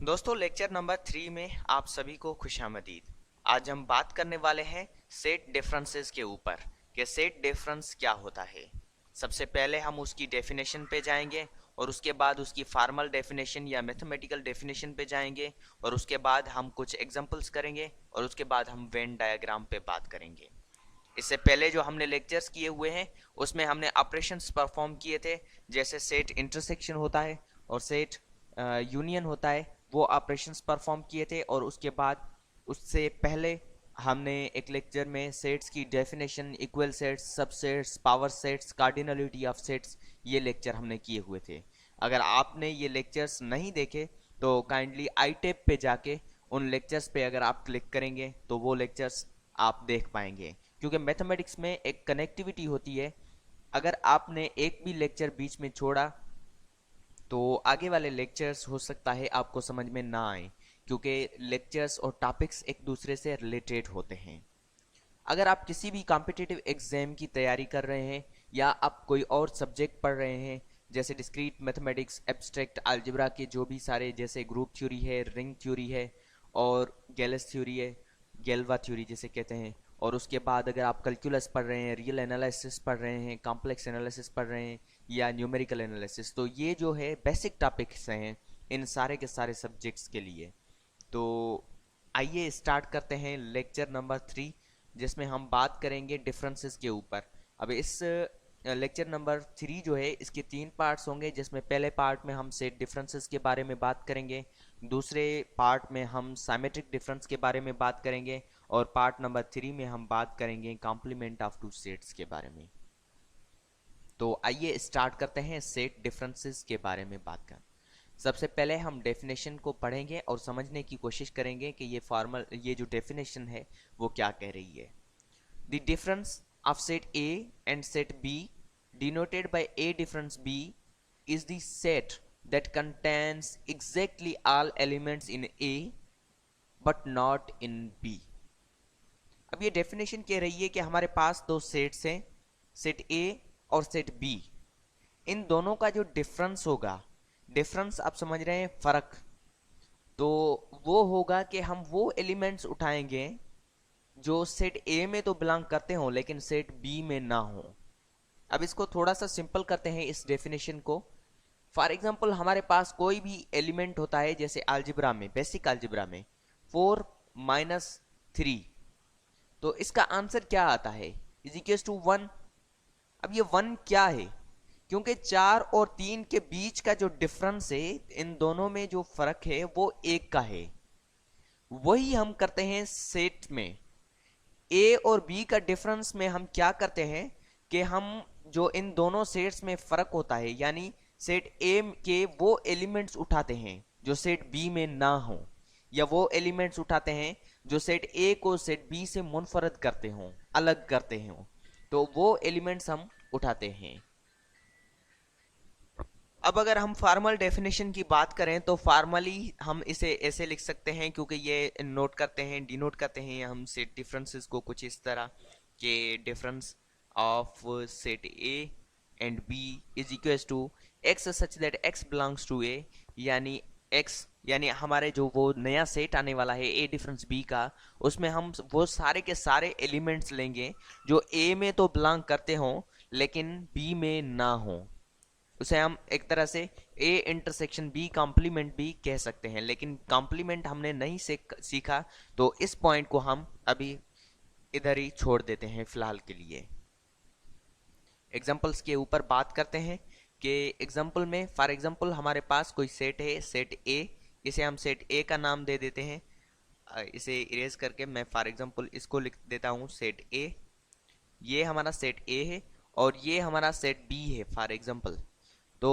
दोस्तों lecture number 3 में आप सभी को खुशामदीद। आज हम बात करने वाले हैं सेट डिफरेंसेस के ऊपर कि सेट डिफरेंस क्या होता है। सबसे पहले हम उसकी डेफिनेशन पे जाएंगे और उसके बाद उसकी फार्मल डेफिनेशन या मैथमेटिकल डेफिनेशन पे जाएंगे और उसके बाद हम कुछ एग्जांपल्स करेंगे और उसके बाद हम वेन डायग्राम पे बात करेंगे। इससे पहले जो हमने लेक्चर्स किए हुए हैं उसमें हमने ऑपरेशंस परफॉर्म किए थे, जैसे सेट इंटरसेक्शन होता है और सेट यूनियन होता है, वो ऑपरेशंस परफॉर्म किए थे। और उसके बाद उससे पहले हमने एक लेक्चर में सेट्स की definition, equal sets, subsets, power sets, cardinality of sets, ये लेक्चर हमने किए हुए थे। अगर आपने ये लेक्चर्स नहीं देखे तो काइंडली आई टेप पे जाके उन लेक्चर्स पे अगर आप क्लिक करेंगे तो वो लेक्चर्स आप देख पाएंगे, क्योंकि मैथमेटिक्स में एक कनेक्टिविटी होती है। अगर आपने एक भी लेक्चर बीच में छोड़ा तो आगे वाले लेक्चर्स हो सकता है आपको समझ में ना आए, क्योंकि लेक्चर्स और टॉपिक्स एक दूसरे से रिलेटेड होते हैं। अगर आप किसी भी कॉम्पिटिटिव एग्जाम की तैयारी कर रहे हैं या आप कोई और सब्जेक्ट पढ़ रहे हैं, जैसे डिस्क्रीट मैथमेटिक्स, एब्स्ट्रैक्ट अलजेब्रा के जो भी सारे, जैसे ग्रुप थ्योरी है, रिंग थ्योरी है और गैलेस थ्योरी है, गैल्वा थ्योरी जिसे कहते हैं, और उसके बाद अगर आप कैलकुलस पढ़ रहे हैं, रियल एनालिसिस पढ़ रहे हैं, कॉम्प्लेक्स एनालिसिस पढ़ रहे हैं या न्यूमेरिकल एनालिसिस, तो ये जो है बेसिक टॉपिक्स हैं इन सारे के सारे सब्जेक्ट्स के लिए। तो आइए स्टार्ट करते हैं लेक्चर नंबर 3, जिसमें हम बात करेंगे डिफरेंसेस के ऊपर। अब इस लेक्चर नंबर 3 जो है इसके 3 पार्ट्स होंगे, जिसमें पहले पार्ट में हम सेट डिफरेंसेस के बारे में बात करेंगे, दूसरे पार्ट में हम साइमेट्रिक डिफरेंस के बारे में बात करेंगे और पार्ट नंबर 3 में हम बात करेंगे कॉम्प्लीमेंट ऑफ टू सेट्स के बारे में। तो आइए स्टार्ट करते हैं सेट डिफरेंसेस के बारे में बात कर। सबसे पहले हम डेफिनेशन को पढ़ेंगे और समझने की कोशिश करेंगे कि ये जो डेफिनेशन है वो क्या कह रही है। The difference of set A and set B denoted by A difference B is the set that contains exactly all elements in A but not in B। अब ये डेफिनेशन कह रही है कि हमारे पास दो सेट्स हैं, सेट A और सेट B। इन दोनों का जो डिफरेंस होगा, डिफरेंस आप समझ रहे हैं, फर्क, तो वो होगा कि हम वो एलिमेंट्स उठाएंगे जो सेट ए में तो बिलोंग करते हो लेकिन सेट बी में ना हो। अब इसको थोड़ा सा सिंपल करते हैं इस डेफिनेशन को। फॉर एग्जाम्पल हमारे पास कोई भी एलिमेंट होता है, जैसे अलजेब्रा में, बेसिक अलजेब्रा में 4 माइनस 3, तो इसका आंसर क्या आता है, इज इक्वल टू 1। अब ये 1 क्या है, क्योंकि 4 और 3 के बीच का जो डिफरेंस है, इन दोनों में जो फर्क है वो 1 का है। वही हम करते हैं सेट में। ए और बी का डिफरेंस में हम क्या करते हैं कि हम जो इन दोनों सेट्स में फर्क होता है, यानी सेट ए के वो एलिमेंट्स उठाते हैं जो सेट बी में ना हो, या वो एलिमेंट्स उठाते हैं जो सेट ए को सेट बी से मुनफरद करते हों, अलग करते हों, तो वो एलिमेंट्स हम उठाते हैं। अब अगर हम फार्मल डेफिनेशन की बात करें तो फार्मली हम इसे ऐसे लिख सकते हैं, क्योंकि ये नोट करते हैं, डिनोट करते हैं हम सेट डिफरेंसेस को कुछ इस तरह के difference of set A and B is equal to X such that X belongs to A, यानी एक्स यानी हमारे जो वो नया सेट आने वाला है ए डिफरेंस बी का, उसमें हम वो सारे के सारे एलिमेंट्स लेंगे जो ए में तो बिलोंग करते हों लेकिन बी में ना हों। उसे हम एक तरह से ए इंटरसेक्शन बी कॉम्प्लीमेंट भी कह सकते हैं, लेकिन कॉम्प्लीमेंट हमने नहीं सीखा, तो इस पॉइंट को हम अभी इधर ही छोड़ देते हैं फिलहाल के लिए। एग्जाम्पल्स के ऊपर बात करते हैं कि एग्जाम्पल में, फॉर एग्जाम्पल हमारे पास कोई सेट है, सेट ए, इसे हम सेट ए का नाम दे देते हैं। इसे इरेज करके मैं फॉर एग्जाम्पल इसको लिख देता हूँ सेट ए। ये हमारा सेट ए है और ये हमारा सेट बी है फॉर एग्जाम्पल। तो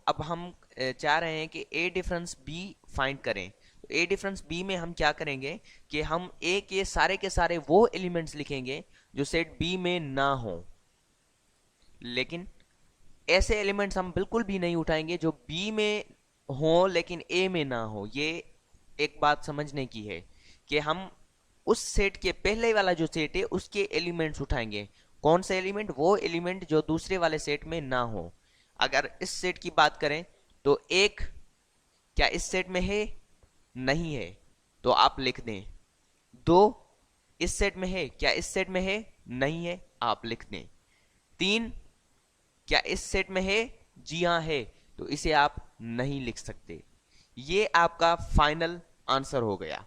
अब हम चाह रहे हैं कि ए डिफरेंस बी फाइंड करें। तो ए डिफरेंस बी में हम क्या करेंगे कि हम ए के सारे वो एलिमेंट्स लिखेंगे जो सेट बी में ना हो, लेकिन ऐसे एलिमेंट्स हम बिल्कुल भी नहीं उठाएंगे जो बी में हो लेकिन ए में ना हो। ये एक बात समझने की है कि हम उस सेट के पहले वाला जो सेट है उसके एलिमेंट्स उठाएंगे। कौन से एलिमेंट, वो एलिमेंट जो दूसरे वाले सेट में ना हो। अगर इस सेट की बात करें तो एक क्या इस सेट में है, नहीं है तो आप लिख दें। 2 इस सेट में है, क्या इस सेट में है, नहीं है, आप लिख दें। 3 क्या इस सेट में है, जी हाँ है, तो इसे आप नहीं लिख सकते। ये आपका फाइनल आंसर हो गया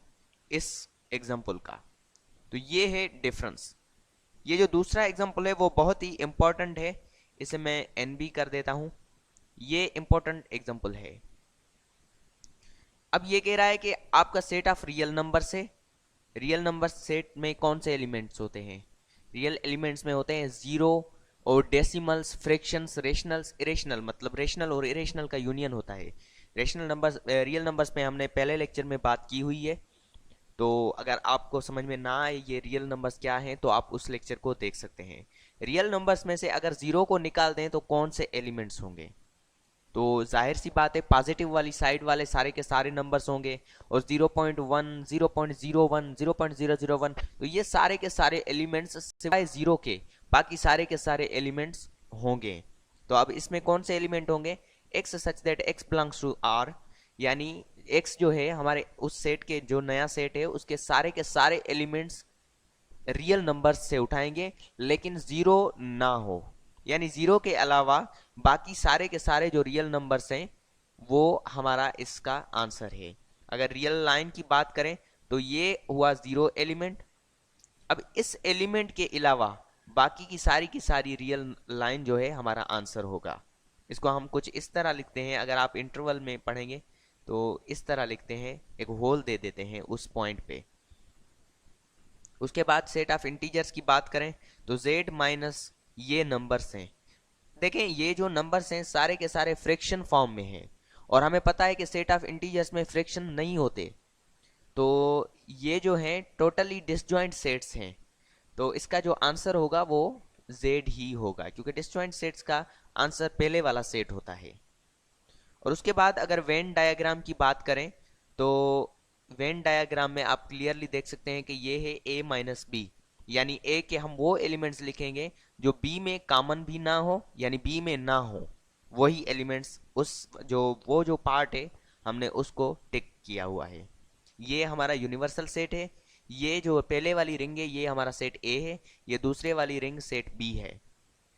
इस एग्जाम्पल का। तो ये है डिफरेंस। ये जो दूसरा एग्जाम्पल है वो बहुत ही इंपॉर्टेंट है, इसे मैं एन बी कर देता हूं। ये इंपॉर्टेंट एग्जाम्पल है। अब ये कह रहा है कि आपका सेट ऑफ रियल नंबर से, रियल नंबर सेट में कौन से एलिमेंट्स होते हैं? रियल एलिमेंट्स में होते हैं जीरो और डेसिमल्स, फ्रैक्शंस, रेशनल्स, इरेशनल, मतलब रेशनल और इरेशनल का यूनियन होता है। रेशनल नंबर्स, रियल नंबर्स में हमने पहले लेक्चर में बात की हुई है, तो अगर आपको समझ में ना आए ये रियल नंबर्स क्या हैं तो आप उस लेक्चर को देख सकते हैं। रियल नंबर्स में से अगर जीरो को निकाल दें तो कौन से एलिमेंट्स होंगे? तो जाहिर सी बात है पॉजिटिव वाली साइड वाले सारे के सारे नंबर्स होंगे, और 0.1, 0.01, 0.001, तो ये सारे के सारे एलिमेंट्स सिवाय जीरो के बाकी सारे के सारे एलिमेंट्स होंगे। तो अब इसमें कौन से एलिमेंट होंगे? x such that x belongs to r, यानी x जो है हमारे उस सेट के, जो नया सेट है उसके सारे के सारे एलिमेंट्स रियल नंबर्स से उठाएंगे, लेकिन जीरो ना हो, यानी जीरो के अलावा बाकी सारे के सारे जो रियल नंबर्स हैं वो हमारा इसका आंसर है। अगर रियल लाइन की बात करें तो ये हुआ जीरो एलिमेंट। अब इस एलिमेंट के अलावा बाकी की सारी रियल लाइन जो है हमारा आंसर होगा। इसको हम कुछ इस तरह लिखते हैं, अगर आप इंटरवल में पढ़ेंगे तो इस तरह लिखते हैं, एक होल दे देते हैं उस पॉइंट पे। उसके बाद सेट ऑफ इंटीजर्स की बात करें तो z माइनस ये नंबर्स हैं। देखें ये जो नंबर्स हैं सारे के सारे फ्रैक्शन फॉर्म में हैं, और हमें पता है कि सेट ऑफ इंटीजर्स में फ्रैक्शन नहीं होते, तो ये जो हैं टोटली डिसजॉइंट सेट्स हैं। तो इसका जो आंसर होगा वो z ही होगा, क्योंकि डिसजॉइंट सेट्स का आंसर पहले वाला सेट होता है। और उसके बाद अगर वेन डायग्राम की बात करें तो वेन डायग्राम में आप क्लियरली देख सकते हैं कि ये है a माइनस बी, यानी a के हम वो एलिमेंट्स लिखेंगे जो b में कॉमन भी ना हो, यानी b में ना हो, वही एलिमेंट्स, उस जो वो जो पार्ट है हमने उसको टिक किया हुआ है। ये हमारा यूनिवर्सल सेट है। ये जो पहले वाली रिंग है ये हमारा सेट a है, ये दूसरे वाली रिंग सेट b है।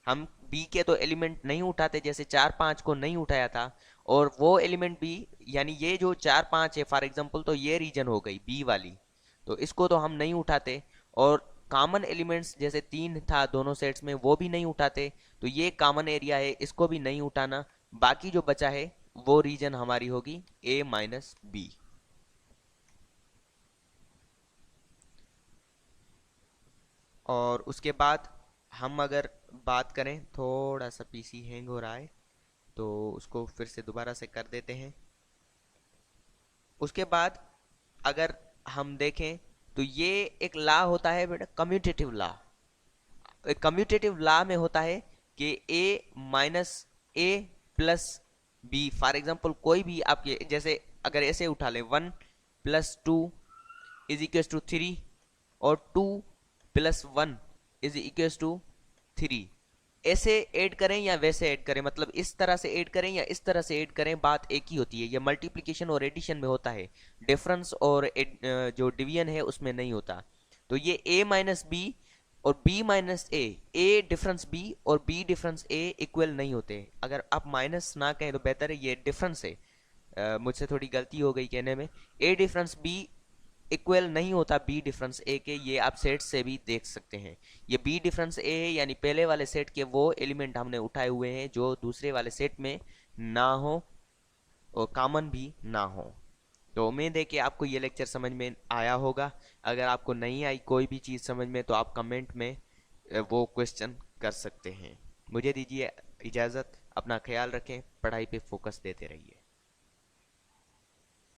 हम बी के तो एलिमेंट नहीं उठाते, जैसे 4 5 को नहीं उठाया था, और वो एलिमेंट भी, यानी ये जो 4 5 है फॉर एग्जांपल, तो ये रीजन हो गई बी वाली, तो इसको तो हम नहीं उठाते। और कॉमन एलिमेंट्स जैसे 3 था दोनों सेट्स में वो भी नहीं उठाते, तो ये कॉमन एरिया है, इसको भी नहीं उठाना। बाकी जो बचा है वो रीजन हमारी होगी a माइनस बी। और उसके बाद हम अगर बात करें, थोड़ा सा पीसी हैंग हो रहा है तो उसको फिर से दोबारा से कर देते हैं। उसके बाद अगर हम देखें तो ये एक लॉ होता है बेटा, कम्यूटेटिव लॉ। कम्यूटेटिव लॉ में होता है कि a minus A plus B, for example कोई भी आपके, जैसे अगर ऐसे उठा लें 1 प्लस 2 इज इक्वल टू 3, और 2 प्लस 1 इज इक्वल टू 3, ऐसे ऐड करें या वैसे ऐड करें, मतलब इस तरह से ऐड करें या इस तरह से ऐड करें, बात एक ही होती है। ये मल्टीप्लिकेशन और एडिशन में होता है, डिफरेंस और जो डिवीजन है उसमें नहीं होता। तो ये a माइनस बी और b माइनस ए डिफरेंस b और b डिफरेंस a इक्वल नहीं होते। अगर आप माइनस ना कहें तो बेहतर है, ये डिफरेंस है। मुझसे थोड़ी गलती हो गई कहने में। a डिफरेंस b इक्वल नहीं होता बी डिफरेंस ए के, ये आप सेट से भी देख सकते हैं। ये बी डिफरेंस ए है, यानी पहले वाले सेट के वो एलिमेंट हमने उठाए हुए हैं जो दूसरे वाले सेट में ना हो और कॉमन भी ना हो। तो उम्मीद है कि आपको ये लेक्चर समझ में आया होगा। अगर आपको नहीं आई कोई भी चीज़ समझ में तो आप कमेंट में वो क्वेश्चन कर सकते हैं। मुझे दीजिए इजाज़त, अपना ख्याल रखें, पढ़ाई पे फोकस देते रहिए।